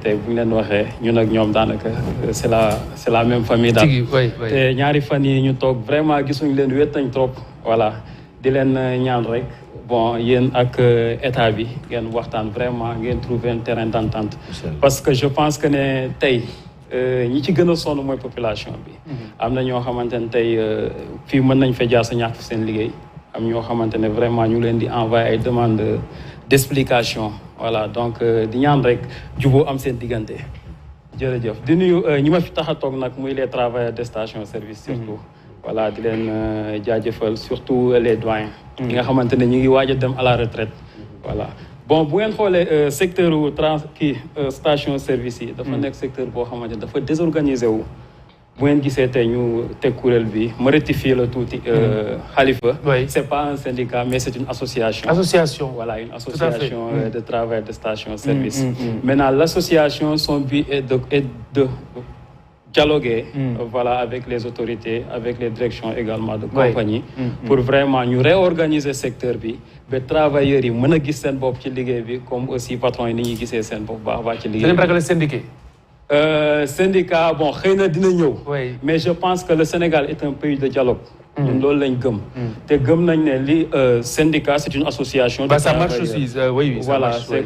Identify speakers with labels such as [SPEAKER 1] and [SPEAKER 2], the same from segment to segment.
[SPEAKER 1] te bu ñu leen waxee ñun ak ñoom daanaka c'est la même famille daal. te ñaari fan yi ñu toog vraiment gisuñu leen wét nañ trop. voilà di leen ñaan rek bon yéen ak état bi ngeen waxtaan vraiment ngeen trouver un terrain d'entente. parce que je pense que ne tey ñi ci gën a sonn mooy population bi. am na ñoo xamante ne tey fii mën nañ fa jaar sa ñàkk seen liggéey. am ñoo xamante ne vraiment ñu leen di envoyer ay demandes d'explication. voilà donc di ñaan rek juboo am seen diggante jërëjëf di nuyu ñi ma fi tax a toog nag muy les travailleurs de station service surtout voilà di leen jaajëfal surtout les doyens ñi nga xamante ne ñu ngi waaj a dem à la retraite voilà bon bu ngeen xoolee secteur station service yi dafa nekk secteur boo xamante ne dafa désorganisé wu bu ngeen gisee tey ñu teg kuréel bi ma rectifier la tuuti Khalifa c'est pas un syndicat mais c'est une association voilà une association de travail de station service maintenant l'association son but est de dialoguer voilà avec les autorités avec les directions également de compagnie pour vraiment ñu réorganiser secteur bi ba travailleurs yi mën a gis seen bopp ci liggéey bi comme aussi patron yi ni ñuy gisee seen bopp baax ci liggéey bi syndicat bon xëy na dina ñëw mais je pense que le Sénégal est un pays de dialogue ñun loolu lañ gëm te gëm nañ ne li syndicat c'est une association
[SPEAKER 2] ça marche aussi
[SPEAKER 1] voilà c'est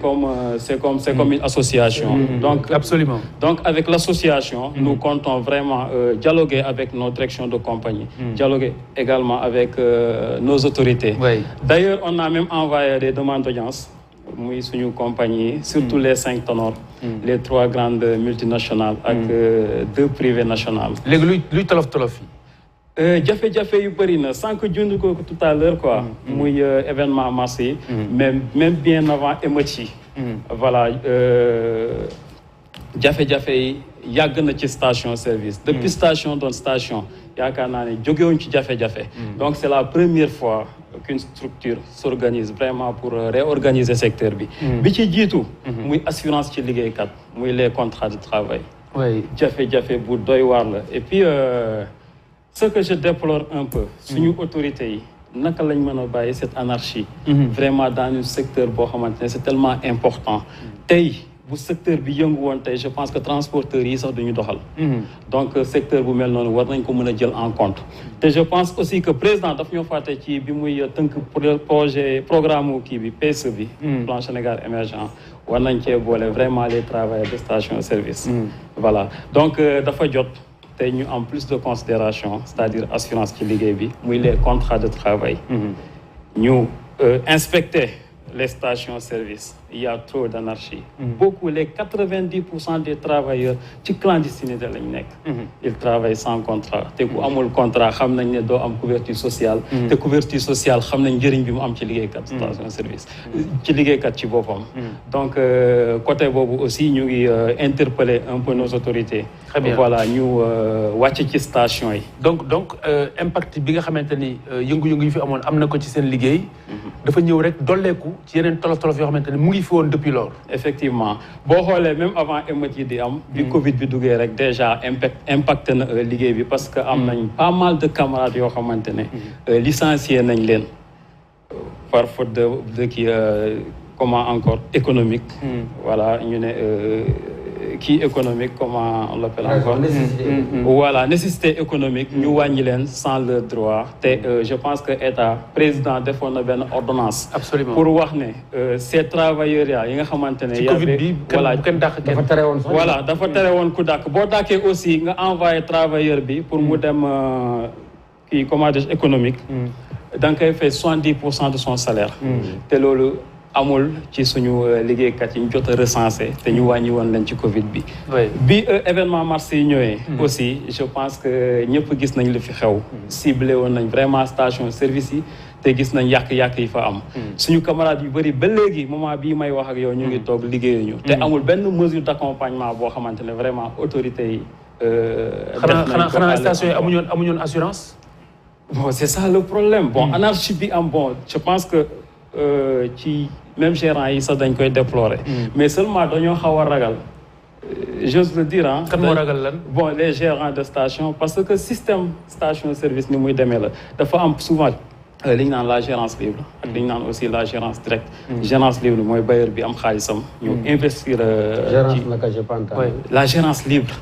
[SPEAKER 1] comme une association donc
[SPEAKER 2] absolument
[SPEAKER 1] donc avec l'association nous comptons vraiment dialoguer avec nos directions de compagnie dialoguer également avec nos autorités d'ailleurs on a même envoyé des demandes d'audience muy suñu compagnie surtout les 5 ténors les 3 grandes multinationales ak 2 privées nationales
[SPEAKER 2] léegi luy tolof yi
[SPEAKER 1] jafe-jafe yu bëri na sànq jundu ko tout à l'heure quoi muy événement mars yi même bien avant émeutes yi voilà jafe-jafe yi yàgg na ci station service depuis station doon station yaakaar naa ne jógewuñ ci jafe-jafe donc c'est la première fois qu'une structure s'organise vraiment pour réorganiser secteur bi ci jiitu muy assurance ci liggéeykat muy les contrats de travail jafe-jafe bu doy waar la et puis ce que je déplore un peu suñu autorités yi naka lañ mën a bàyyi cette anarchie vraiment dans un secteur boo xamante ne c'est tellement important tey bu secteur bi yëngu woon tey je pense que transporteurs yi sax duñu doxal donc secteur bu mel noonu war nañ ko mën a jël en compte te je pense aussi que président daf ñoo fàtte ci bi muy tënk programme kii bi PSE bi plan Sénégal émergent war nañ cee boole vraiment les travailleurs de station service voilà donc dafa jot tey ñu en plus de considération c'est-à-dire assurance ci liggéey bi muy les contrats de travail ñu inspecter les stations-service, il y a trop d'anarchie. Beaucoup, les 90% des travailleurs, ci clandestinité lañ nekk. Ils travaillent sans contrat. te ku amul contrat xam nañ ne doo am couverture sociale. te couverture sociale xam nañ njëriñ bi mu am ci liggéeykat station-service. ci liggéeykat ci boppam. donc côté boobu aussi ñu ngi interpeller un peu nos autorités.
[SPEAKER 2] Très bien.
[SPEAKER 1] Voilà ñu wàcc ci station yi.
[SPEAKER 2] donc impact bi nga xamante ni yëngu-yëngu yi fi amoon am na ko ci seen liggéey. dafa ñëw rek dolleeku ci yeneen tolof-tolof yoo xamante ni mu ngi fi woon depuis lors.
[SPEAKER 1] effectivement boo xoolee même avant émeutes yi di am. bi Covid bi duggee rek déjà impacté na liggéey bi parce que am nañ pas mal de camarades yoo xamante ne. licencié nañ leen par faute de kii comment encore économique. voilà ñu ne. qui économique, comment on l'appelle encore voilà, nécessité économique, nous wàññi sans le droit. Je pense que l'État, président, defoon na benn ordonnance.
[SPEAKER 2] Absolument.
[SPEAKER 1] Pour wax ne ces travailleurs yi nga xamante ne.
[SPEAKER 2] ci Covid bi
[SPEAKER 1] voilà
[SPEAKER 2] dafa tere woon sax.
[SPEAKER 1] voilà dafa tere woon ku dàq boo dàkkee aussi nga envoyé travailleur bi pour mu dem kii comment dire économique. da nga koy fay 70% de son salaire. te loolu. amul ci suñu liggéeykat yi ñu jot a recensé te ñu wàññi woon leen ci Covid bi. bi événement mars yi ñëwee. aussi je pense que ñëpp gis nañ li fi xew. ciblé woon nañ vraiment station service yi te gis nañ yàq-yàq yi fa am. suñu camarades yu bëri ba léegi moment bii may wax ak yow ñu ngi toog liggéeyuñu. te amul benn mesure d'accompagnement boo xamante ne vraiment autorités yi.
[SPEAKER 2] xanaa station yi amuñoon assurance.
[SPEAKER 1] bon c'est ça le problème. bon anarchie bi am bon je pense que ci. même gérant yi sax dañ koy déplorer. mais seulement dañoo xaw a ragal. j'ose le dire ah.
[SPEAKER 2] kan moo ragal lan.
[SPEAKER 1] bon les gérants de station parce que système station service ni muy demee la dafa am souvent li ñu naan la gérance libre ak li ñu naan aussi la gérance directe. Gérance libre mooy bailleur bi am xaalisam ñu investir la gérance libre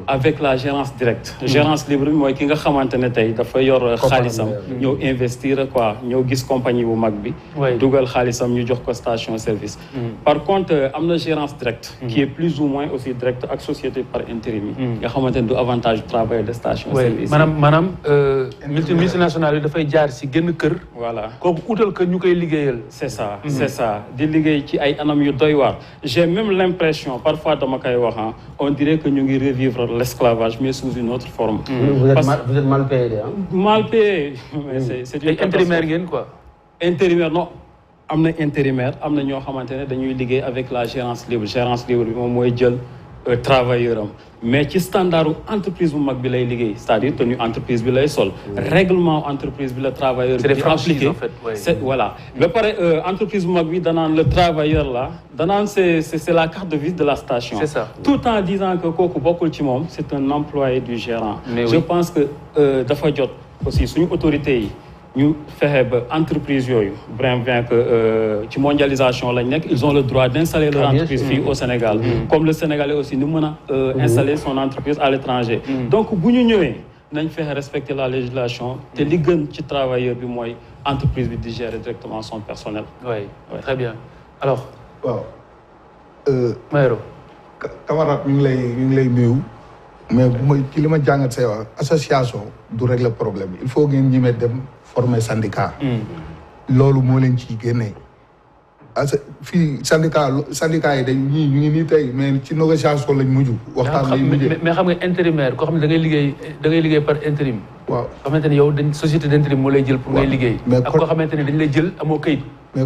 [SPEAKER 1] avec la gérance directe. Gérance libre bi mooy ki nga xamante ne tey dafa yor xaalisam ñëw investir quoi ñëw gis compagnie bu mag bi dugal xaalisam ñu jox ko station service. Par contre am na gérance directe qui est plus ou moins aussi directe ak société par intérim yi nga xamante ne du avantage du travail de station service.
[SPEAKER 2] maanaam multinationale yi dafay jaar si génn kër.
[SPEAKER 1] Voilà
[SPEAKER 2] kooku utal que ñu koy liggéeyal.
[SPEAKER 1] c'est ça c'est ça di liggéey ci ay anam yu doy waar. J'ai même l'impression parfois dama koy wax on dirait que ñu ngi revivre l'esclavage mais sous une autre forme.
[SPEAKER 3] Vous êtes mal payé
[SPEAKER 1] mal payé. Mais c'est une
[SPEAKER 2] intérimaire ngeen quoi.
[SPEAKER 1] Intérimaire non am na intérimaire am na ñoo xamante ne dañuy liggéey avec la gérance libre bi moom mooy jël travailleur am mais ci standardu entreprise bu mag bi lay liggéey c'est-à-dire tenue entreprise bi lay sol. règlement entreprise bi la travailleur bi di appliqué
[SPEAKER 2] en fait,
[SPEAKER 1] c'est voilà ba pare entreprise bu mag bi danaan le travailleur là danaan c'est la carte de visite de la station.
[SPEAKER 2] C'est ça.
[SPEAKER 1] Tout en disant que kooku bokkul ci moom c'est un employé du gérant. Je pense que dafa jot aussi suñu autorité yi ñu fexe ba entreprise yooyu bien que ci mondialisation lañ nekk ils ont le droit d'installer leur entreprise fii au Sénégal. Comme le Sénégalais aussi nu mën a installer son entreprise à l'étranger. Donc bu ñu ñëwee nañ fexe respecter la législation te li gën ci travailleur bi mooy entreprise bi di gérer directement son personnel.
[SPEAKER 2] Oui très bien alors.
[SPEAKER 4] waaw.
[SPEAKER 2] Mayoro.
[SPEAKER 4] camarade ñu ngi lay nuyu. mais bu ma ci li ma jàngat say wax association du régler problème il faut ngeen ñemee dem former syndicat. loolu moo leen ciy génnee. fii syndicat yi dañ ñu ngi nii tey mais ci négociation lañ mujj. waxtaan lañ mujjee
[SPEAKER 2] mais xam nga intérimaire koo xam ne da ngay liggéey par intérim.
[SPEAKER 4] waaw
[SPEAKER 2] xamante ne yow dañ société d'intérim moo lay jël pour ngay liggéey.
[SPEAKER 4] mais
[SPEAKER 2] ak koo xamante ne dañ lay jël amoo këyit.
[SPEAKER 4] mais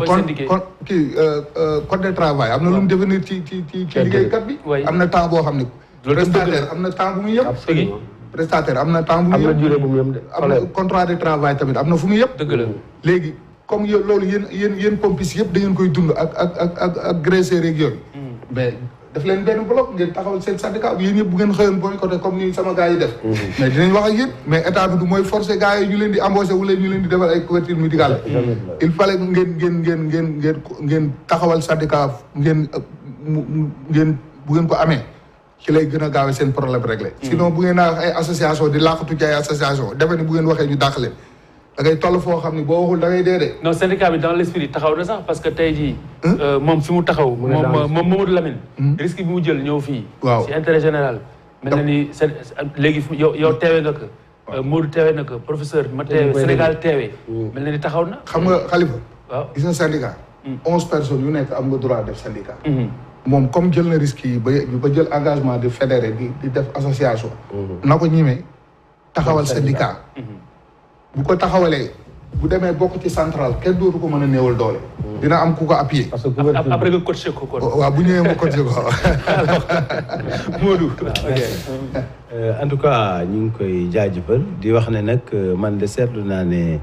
[SPEAKER 4] code de travail am na lu mu devenir ci liggéeykat bi. am na temps boo xam ne. prestataire am na temps bu muy yëpp. prestataire am na temps bu muy yëpp.
[SPEAKER 3] am na durée bu muy yëpp de.
[SPEAKER 4] am na contrat de travail tamit am na fu muy yëpp.
[SPEAKER 2] dëgg la
[SPEAKER 4] léegi comme loolu yéen pompistes yëpp da ngeen koy dund ak graisseurs yeeg yooyu. mais daf leen benn bloc ngeen taxawal seen syndicat yéen ñëpp bu ngeen xëyoon boycotté comme ni sama gars yi def. mais dinañ wax ak yéen mais état bi du mooy forcer gars yi ñu leen di embaucher wala ñu leen di defal ay couverture médicale. il fallait ngeen taxawal syndicat ngeen bu ngeen ko amee. ci lay gën a gaawee seen problème réglé. sinon bu ngeen naa ay association di laqatu ci ay association defe ni bu ngeen waxee ñu dàq leen da ngay toll foo xam ni boo waxul da ngay dee de.
[SPEAKER 2] non syndicat bi dans l'esprit taxaw na sax parce que tey jii. moom fi mu taxaw. moom Mamadou Lamine. risque bi mu jël ñëw fii.
[SPEAKER 4] waaw
[SPEAKER 2] ci intérêt général. mel na ni léegi yow teewee nga ko. Modou teewee na ko professeur ma teewee Sénégal teewee. mel na ni taxaw na.
[SPEAKER 4] xam nga Khalifa.
[SPEAKER 2] waaw
[SPEAKER 4] gis nga syndicat. 11 personnes yu nekk am nga droit def syndicat. moom comme jël na risque yi ba jël engagement de fédérer di def association. na ko ñimee taxawal syndicat. bu ko taxawalee bu demee bokk ci central kenn dootu ko mën a néewal doole. dina am ku ko appuyer.
[SPEAKER 3] parce que
[SPEAKER 2] après nga coaché ko kon.
[SPEAKER 4] waaw bu ñëwee ma coaché ko
[SPEAKER 2] Modou.
[SPEAKER 5] en tout cas ñu ngi koy jaajëfal di wax ne nag man de seetlu naa ne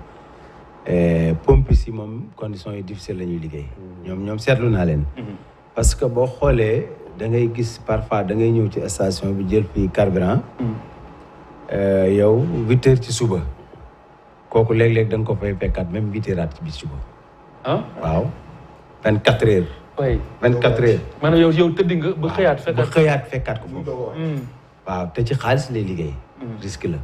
[SPEAKER 5] pompistes yi moom conditions yi difficiles la ñuy liggéey. ñoom seetlu naa leen. parce que boo xoolee da ngay gis parfois da ngay ñëw ci station bi jël fii carburant. yow 8 heures ci suba. kooku léeg-léeg da nga ko fay fekkaat même 8 heures ci bis suba. waaw 24 heures.
[SPEAKER 2] oui
[SPEAKER 5] 24 heures.
[SPEAKER 2] maanaam yow tëddi nga ba xëyaat
[SPEAKER 5] fekkaat ko foofu. waaw te ci xaalis lay liggéey. risque la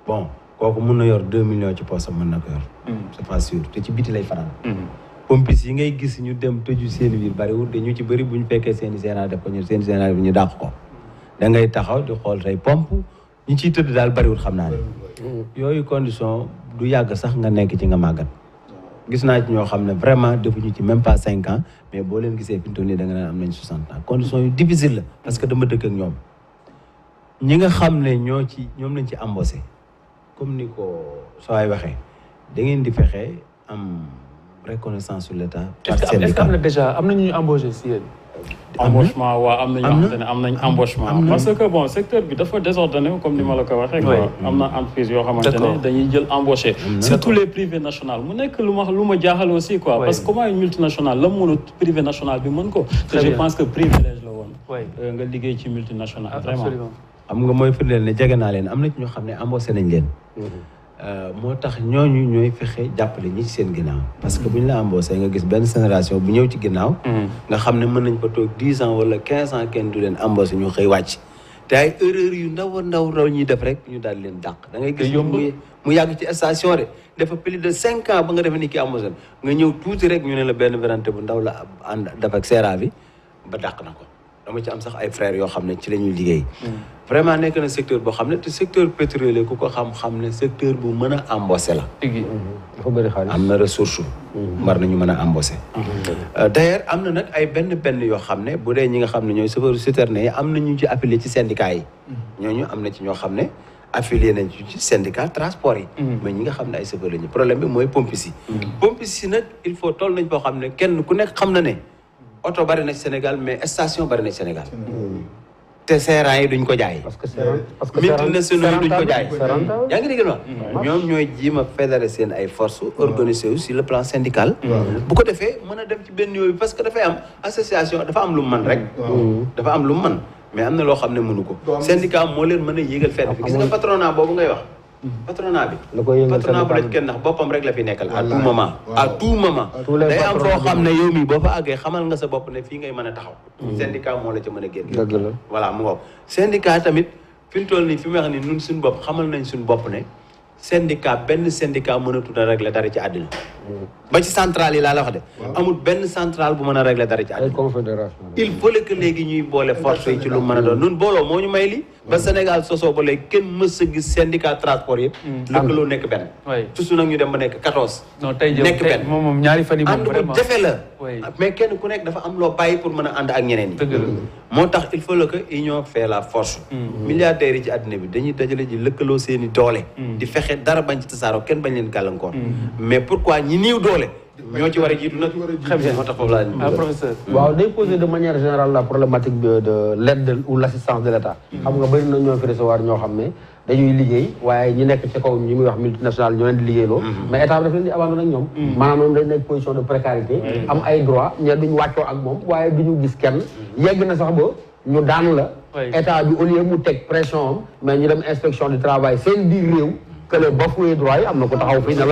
[SPEAKER 5] bon kooku mun na yor 2 millions ci poosam mën na ko yor. c'est pas sûr te ci biti lay fanaan. pompis yi ngay gis ñu dem tëju seen biir bariwul te ñu ci bëri bu ñu fekkee seen i séenaa def ko ñu seen séenaa bi ñu dàq ko da ngay taxaw di xool say pompe ñu ciy tëdd daal bariwul xam naa ne. yooyu condition du yàgg sax nga nekk ci nga màggat. gis naa ci ñoo xam ne vraiment defuñu ci même pas 5 ans mais boo leen gisee fi mu toll nii da nga naan am nañ 60 ans condition yu difficile la parce que dama dëkk ak ñoom ñi nga xam ne ñoom lañ ci embauché comme ni ko sooy waxee da ngeen di fexe am. reconnaissance sur l'état.
[SPEAKER 2] est-ce que am na déjà am na ñu embauché si yéen.
[SPEAKER 1] embauchement waaw am na ñoo xamante ne am nañ embauchement. parce que bon secteur bi dafa désordonné comme ni ma la ko waxee. quoi am na entreprise yoo xamante ne dañuy jël embauché. surtout les privés nationaux mu nekk lu ma jaaxal aussi quoi. parce que comment une multinationale la mu mën a privé national bi mën ko. te je pense que privilège la woon. nga liggéey ci multinationale. vraiment
[SPEAKER 5] xam nga mooy firndeel ne jege naa leen am na ci ñoo xam ne embauché nañ leen. moo tax ñooñu ñooy fexe jàppale ñi ci seen ginnaaw parce que bu ñu la embauché nga gis benn génération bu ñëw ci ginnaaw nga xam ne mën nañ fa toog 10 ans wala 15 ans kenn du leen embauché ñu xëy wàcc te ay erreur yu ndaw raw ñuy def rek ñu daal leen dàq da ngay gis mu yàgg ci station de dafa plus de 5 ans ba nga defee ni ki embauché nga ñëw tuuti rek ñu ne la benn werante bu ndaw la ànd def ak seera bi ba dàq na ko dama ci am sax ay frères yoo xam ne ci la ñuy liggéey vraiment nekk na secteur boo xam ne te secteur pétrolier ku ko xam ne secteur bu mën a embauché la
[SPEAKER 3] dafa bëri xaalis
[SPEAKER 5] am na ressource war nañu mën a embauché d'ailleurs am na nag ay benn yoo xam ne bu dee ñi nga xam ne ñooy chauffeur citerne yi am na ñu ci affilié ci syndicat yi ñooñu am na ci ñoo xam ne affilié nañ ci syndicat transport yi mais ñi nga xam ne ay chauffeur la ñu problème bi mooy pompis yi nag il faut toll nañ boo xam ne kenn ku nekk xam na ne oto bari na Sénégal mais station bari na Sénégal te seeraan yi duñ ko jaay. parce que multinationaux yi duñ ko jaay. yaa ngi dégg ma ñoom ñooy jiima fédérer seen ay forces organisé wu sur le plan syndical. bu ko defee mën a dem ci benn yooyu parce que dafay am association dafa am lu mu mën rek. dafa am lu mu mën mais am na loo xam ne mënu ko. syndicat moo leen mën a yéegal fenn fi gis nga patronat boobu ngay wax. patronat bi patronat bu la ci kenn ndax boppam rek la fi nekkal à tout moment day am foo xam ne yow mii boo fa àggee xamal nga sa bopp ne fii ngay mën a taxaw syndicat moo la ca mën a génn voilà mu ngoog syndicat tamit fi mu toll nii fi mu wax ni ñun suñu bopp xamal nañ suñu bopp ne benn syndicat mënatul a régler dara ci àddina ba ci centrale yi laa la wax de amul benn centrale bu mën a régler dara ci àddina il faut que léegi ñuy boole force yi ci lu mën a doon nun booloo moo ñu may li ba Sénégal sosoo ba léegi kenn mës a gis syndicat transport yëpp lëkkaloo nekk benn toujours nag ñu dem ba nekk 14 nekk benn
[SPEAKER 2] moom ñaari fan yi moom
[SPEAKER 5] ànd bu jafe la mais kenn ku nekk dafa am loo bàyyi pour mën a ànd ak ñeneen yi moo tax il faut que union fait la force milliardaires yi ci àddina bi dañuy dajale ji lëkkaloo seen i doole di fexe dara bañ ci tasaaroo kenn bañ leen gàllankoor mais pourquoi ñi niiw doole ñoo ci war a jiitu nag xam moo tax foofu laa
[SPEAKER 3] professeur waaw day poser de manière générale la problématique de l'aide ou l'assistance de l'État xam nga bëri na ñoo fi recevoir ñoo xam ne dañuy liggéey waaye ñi nekk ci kaw ñi muy wax multinational ñoo leen di liggéeyloo mais état bi daf leen di abandonné ak ñoom maanaam ñoom dañ nekk position de précarité am ay droit ñe duñ wàccoo ak moom waaye duñu gis kenn yegg na sax ba ñu daan la état bi au lieu mu teg pression am mais ñu dem inspection du travail seen biir réew que le bafoué droit yi am na ko taxaw fii ne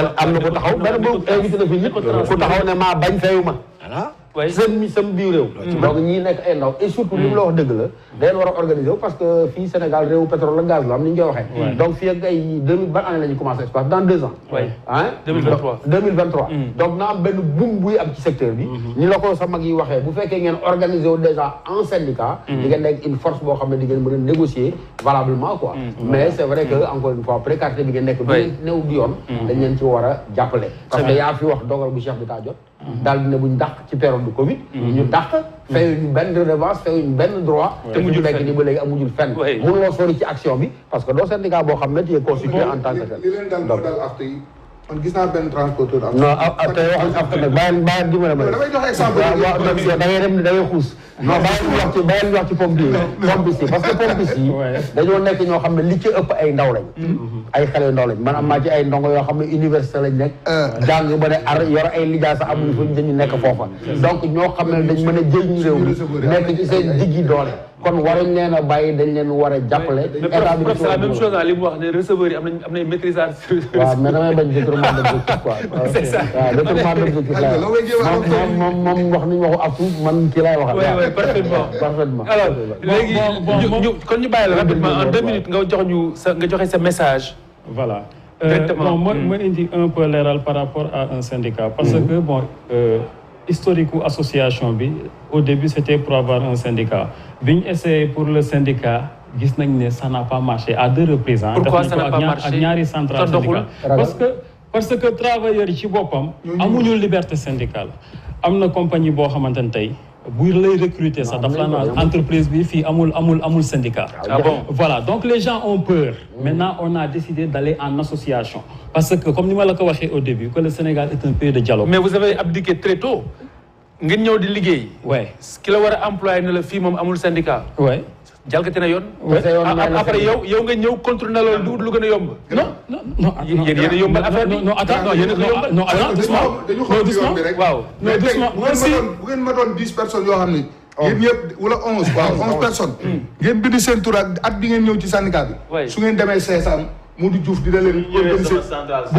[SPEAKER 3] la am na ko taxaw benn bu invité na fii nit ku taxaw ne maa bañ fayu ma sam biir réew donc ñii nekk ay ndaw et surtout li mu la wax dëgg la dañ war a organiser wu parce que fii Sénégal réew pétrole la gaz la am ni ñu koy waxee donc fii ak ay 2000 ban année la ñu commencé espace dans 2 ans 2023 donc na am benn boom buy am ci secteur bi ni la ko sa mag yi waxee bu fekkee ngeen organiser wu déjà en syndicat di ngeen nekk une force boo xam ne di ngeen mën a négocier valablement quoi mais c'est vrai que encore une fois précarité bi ngeen nekk du ngeen néew di yoon dañ leen ci war a jàppale parce que yaa fi wax dogal bu chef d'état jot daal dina buñ dàq ci période du Covid ñu dàq fayuñu benn redevance fayuñu benn droit te mujj nekk ni ba léegi amujul fenn mënuloo sori ci action bi parce que doo syndicat boo xam ne tu es constitué en tant que tel
[SPEAKER 4] li leen dal afte yi man gis naa benn transporteur am
[SPEAKER 3] non tey waxuñ afte nag bàyyi dimbale ma
[SPEAKER 4] damay jox exemple
[SPEAKER 3] da ngay dem da ngay xuus non bàyyi wax ci pompis yi parce que pompis yi dañoo nekk ñoo xam ne li ci ëpp ay ndaw lañ ay xale yu ndaw lañ man am naa ci ay ndongo yoo xam ne université lañ nekk jàng ba ne ar yor ay lijaa sax amuñu fa dañu nekk foofa donc ñoo xam ne dañ mën a jëriñ réew mi nekk ci seen diggi doole kon waruñ leen a bàyyi dañ leen war a jàppale état bi
[SPEAKER 2] c'est la même chose li mu wax ne receveurs yi am nañ maîtrisage
[SPEAKER 3] waaw mais damay bañ détournement d'objectif quoi waaw détournement d'objectif moom wax nañu waxu aftu man kii laay waxal parfaitement
[SPEAKER 2] alors léegi kon ñu bàyyi la rapidement en 2 minutes nga joxe sa message
[SPEAKER 1] voilà bon ma indi un peu leeral par rapport à un syndicat parce que bon historique ou association bi au début c'était pour avoir un syndicat bi ñu essayé pour le syndicat gis nañ ne ça n'a pas marché à 2 reprises
[SPEAKER 2] pourquoi ça n'a pas marché
[SPEAKER 1] ak ñaari centrale syndicale parce que travailleurs yi ci boppam amuñu liberté syndicale am na compagnie boo xamante ne tey bu lay recruter sax dafa la naan entreprise bi fii amul syndicat voilà donc les gens ont peur maintenant on a décidé d'aller en association parce que comme ni ma la ko waxee au début que le Sénégal est un pays de dialogue
[SPEAKER 2] mais vous avez abdiqué très tôt ngeen ñëw di liggéey ki la war a employé ne la fii moom amul syndicat jalgati na yoon après yow nga ñëw contre na loolu lu gën a yomb
[SPEAKER 1] non
[SPEAKER 2] yéen a yombal affaire bi non
[SPEAKER 1] doucement waaw
[SPEAKER 4] bu ngeen ma doon 10 personnes yoo xam ne yéen ñëpp wala 11 personnes ngeen bind seen tur ak at bi ngeen ñëw ci syndicat bi su ngeen demee CSA Modou Diouf dina leen organiser bu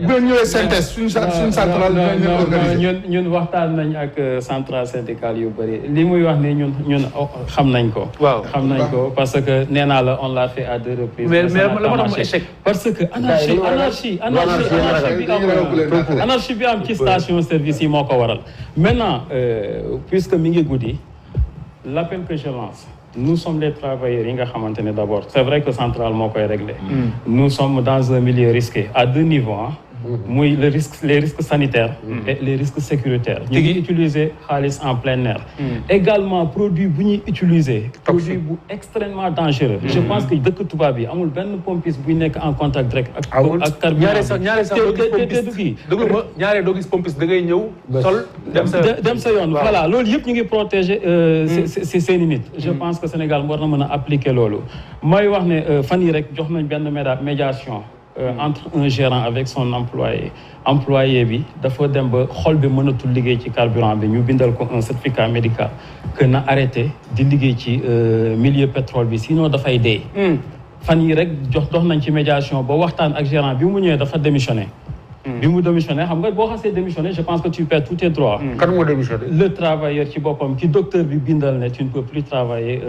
[SPEAKER 4] ngeen ñëwee synthèse suñu centrale dinañ leen organiser.
[SPEAKER 1] ñun waxtaan nañ ak centrale syndicale yu bëri li muy wax ni ñun xam nañ ko.
[SPEAKER 2] waaw
[SPEAKER 1] xam nañ ko parce que nee naa la on l'a fait à 2 reprises.
[SPEAKER 2] mais la ma tax mu échec.
[SPEAKER 1] parce que anarchie bi am ci station service yi moo ko waral. maintenant puisque mi ngi guddi l'appel que je lance. Nous sommes les travailleurs yi nga xamante ne d'abord c'est vrai que centrale moo koy régler. Nous sommes dans un milieu risqué à 2 niveaux ah. muy les risques sanitaires. et les risques sécuritaires. ñu ngi utiliser xaalis en plein air. également produit bu ñuy utiliser. produit bu extrêmement dangereux. je pense que dëkk tubaab yi amul benn pompiste buy nekk en contact direct ak carburant.
[SPEAKER 2] ñaare sax doo gis pompiste da ngay ñëw. sol
[SPEAKER 1] dem sa yoon voilà loolu yëpp ñu ngi protéger seeni nit. je pense que Sénégal war na mën a appliquer loolu. mooy wax ne fan yi rek jox nañ benn médiation. entre un gérant avec son employé bi dafa dem ba xol bi mënatul liggéey ci carburant bi ñu bindal ko un certificat médical que na arrêté di liggéey ci milieu pétrole bi sinon dafay dee. fan yi rek dox nañ ci médiation ba waxtaan ak gérant bi mu ñëwee dafa démissionné. bi mu démissionné xam nga boo xasee démissionné je pense que tu perds tous tes droits.
[SPEAKER 3] kan moo démissionné.
[SPEAKER 1] le travailleur ci boppam ki docteur bi bindal ne tu ne peux plus travailler.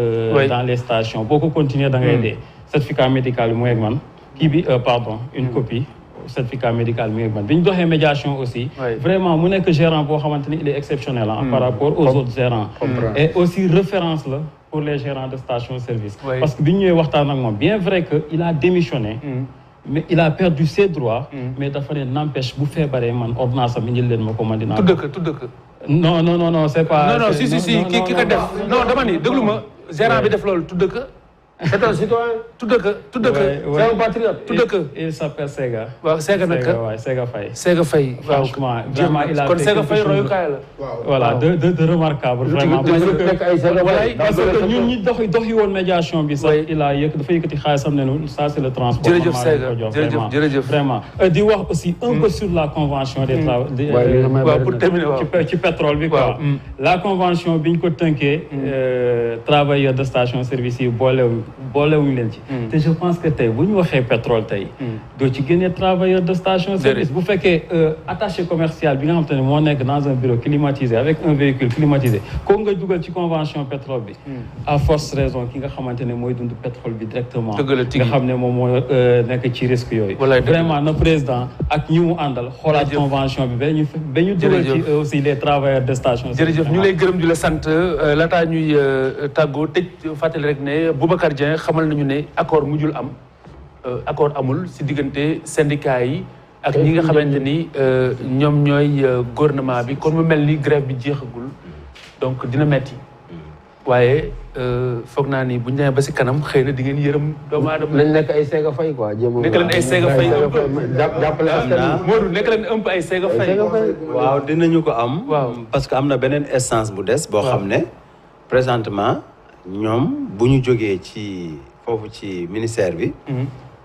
[SPEAKER 1] dans les stations boo ko continuer da ngay dee. certificat médical bi mooy ak man. kii bi pardon une copie certificat médical mi ngi man bi ñu doxee médiation aussi vraiment mu nekk gérant boo xamante ni il est exceptionnel par rapport aux autres gérants et aussi référence la pour les gérants de station service parce que bi ñu ñëwee waxtaan ak moom bien vrai que il a démissionné mais il a perdu ses droits mais dafa ne n'empêche bu feebaree man ordonnance am indil leen ma ko man dinaa
[SPEAKER 2] tudd ko
[SPEAKER 1] non c'est pas
[SPEAKER 2] non si ki ko def non dama ni déglu ma gérant bi def loolu tudd ko
[SPEAKER 3] c'est un citoyen.
[SPEAKER 2] tudd ko.
[SPEAKER 3] c'est un patriote.
[SPEAKER 2] tudd ko.
[SPEAKER 1] il s'appelle Sega.
[SPEAKER 2] waaw Sega nag
[SPEAKER 1] Sega Faye.
[SPEAKER 2] Sega Faye.
[SPEAKER 1] franchement vraiment il a
[SPEAKER 2] kon Sega Faye royukaay la.
[SPEAKER 1] voilà de remarquable vraiment. parce que ñun ñi dox yi woon médiation bi sax. il a dafa yëkkati xaalisam ne ça c'est le transport.
[SPEAKER 2] jërëjëf Sega jërëjëf
[SPEAKER 1] vraiment di wax aussi un peu sur la convention des
[SPEAKER 2] waaw pour terminer waaw
[SPEAKER 1] ci pétrole bi quoi. la convention bi ñu ko tënkee. travailleurs de station service yi boolewuñu leen ci. te je pense que tey bu ñu waxee pétrole tey. doo ci génnee travailleur de station service bu fekkee attaché commercial bi nga xam te ne moo nekk dans un bureau climatisé avec un véhicule climatisé kooku nga dugal ci convention pétrole bi. à force raison ki nga xamante ne mooy dund pétrole bi directement. nga xam ne moom moo nekk ci risque yooyu. vraiment na président ak ñi mu àndal xoolaat convention bi ba ñu dugal ci aussi les travailleurs de station service.
[SPEAKER 2] jërëjëf ñu lay gërëm di la sant laataa ñuy tàggoo tëj fàttali rek ne Boubacar Dieng xamal nañu ne accord mujjul am accord amul si diggante syndicat yi ak ñi nga xamante ni ñoom ñooy gouvernement bi kon mu mel ni grève bi jeexagul donc dina metti waaye foog naa ni bu ñu demee ba si kanam xëy na di ngeen yërëm doomu aadama.
[SPEAKER 3] nañ nekk ay Sega Faye quoi.
[SPEAKER 2] nekk leen ay Sega Faye
[SPEAKER 3] jàppale askan
[SPEAKER 2] Modou nekk leen un peu ay Sega Faye.
[SPEAKER 5] waaw dinañu ko am.
[SPEAKER 2] waaw
[SPEAKER 5] parce que am na beneen instance bu des. boo xam ne présentement ñoom bu ñu jógee ci foofu ci ministère bi.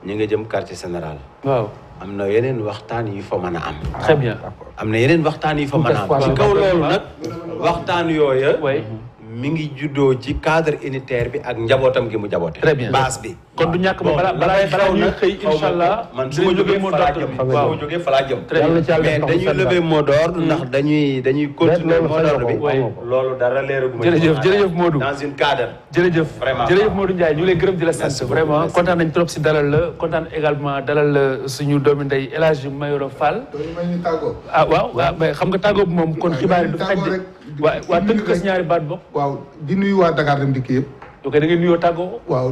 [SPEAKER 5] ñu nga jëm quartier général.
[SPEAKER 2] waaw
[SPEAKER 5] am na yeneen waxtaan yu fa mën a am.
[SPEAKER 2] très bien
[SPEAKER 5] am na yeneen waxtaan yu fa mën a am. ci kaw loolu nag waxtaan yooya. mi ngi juddoo ci cadre unitaire bi ak njabootam gi mu jaboote.
[SPEAKER 2] très bien
[SPEAKER 5] base bi.
[SPEAKER 2] kon du ñàkk ba balaa ñuy xëy incha allah.
[SPEAKER 5] man su ma jógee fa laa jëm su ma jógee fa laa jëm. mais dañuy lever mot d'ordre ndax dañuy continuer mot d'ordre bi. loolu dara leeraguma.
[SPEAKER 2] jërëjëf Modou
[SPEAKER 5] dans une cadre.
[SPEAKER 2] jërëjëf Modou Ndiaye ñu lay gërëm di la sant vraiment kontaan nañ trop si dalal la kontaan également dalal la suñu doomi ndey El Hadj Mayoro Fall. ah waaw mais xam nga tàggoo bi moom kon xibaar yi du xaj de. waa tënk ko si ñaari baat bokk.
[SPEAKER 4] waaw di nuyu waa Dakar Dem Dikk yëpp.
[SPEAKER 2] ok da ngeen nuyoo tàggoo.
[SPEAKER 4] waaw